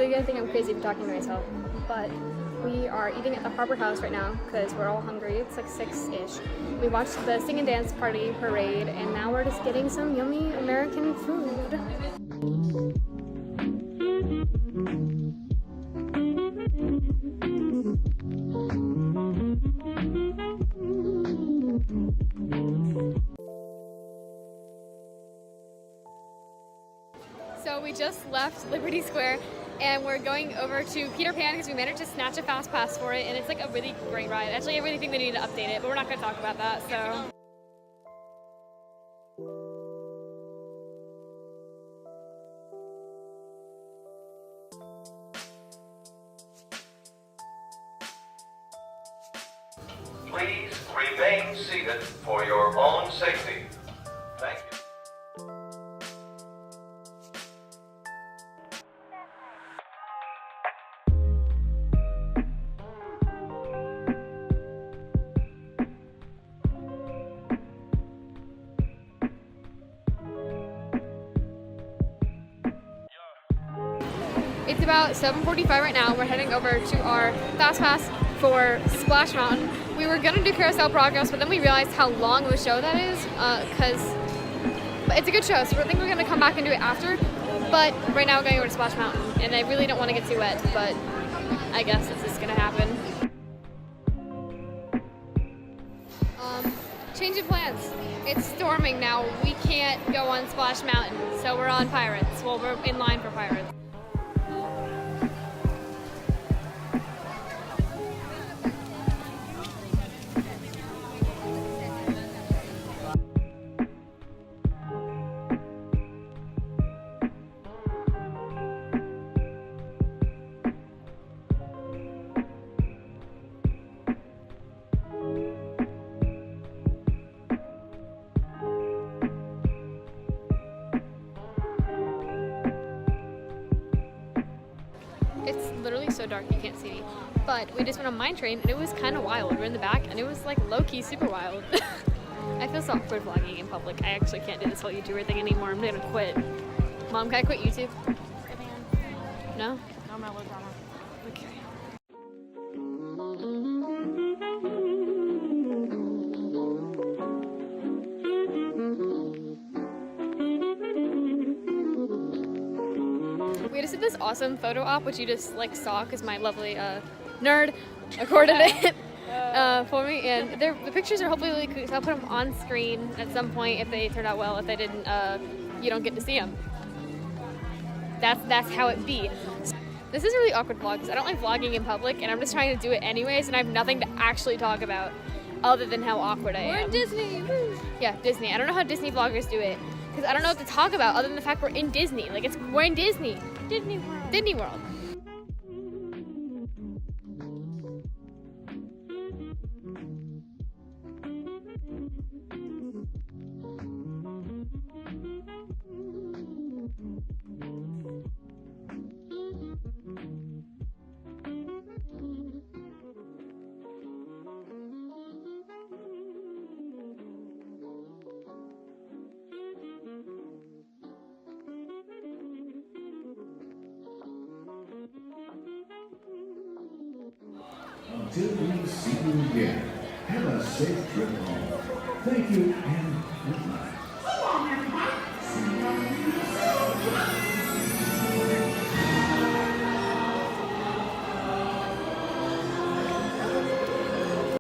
you're gonna think I'm crazy for talking to myself, but we are eating at the Harbor House right now because we're all hungry. It's like 6-ish. We watched the sing and dance party parade, and now we're just getting some yummy American food. So we just left Liberty Square and we're going over to Peter Pan because we managed to snatch a fast pass for it, and it's like a really great ride. Actually, I really think they need to update it, but we're not going to talk about that, so. Please remain seated for your own safety. Thank you. It's about 7:45 right now. We're heading over to our fast pass for Splash Mountain. We were gonna do Carousel Progress, but then we realized how long of a show that is, but it's a good show, so I think we're gonna come back and do it after. But right now we're going over to Splash Mountain, and I really don't want to get too wet, but I guess it's just gonna happen. Change of plans. It's storming now. We can't go on Splash Mountain, so we're on Pirates. Well, we're in line for Pirates. It's literally so dark you can't see me. But we just went on Mine Train and it was kind of wild. We're in the back and it was like low-key super wild. I feel so awkward vlogging in public. I actually can't do this whole YouTuber thing anymore. I'm gonna quit. Mom, can I quit YouTube? No? No, I'm not with Mama. Okay. We just did this awesome photo op, which you just like saw because my lovely nerd recorded it for me, and the pictures are hopefully really cool, so I'll put them on screen at some point if they turn out well. If they didn't, you don't get to see them. That's how it be. This is a really awkward vlog because I don't like vlogging in public, and I'm just trying to do it anyways, and I have nothing to actually talk about other than how awkward I am. We're in Disney. Yeah, Disney. I don't know how Disney vloggers do it because I don't know what to talk about other than the fact we're in Disney. Like we're in Disney. Disney World. Disney World. Until we see you again, have a safe trip home. Thank you and goodbye.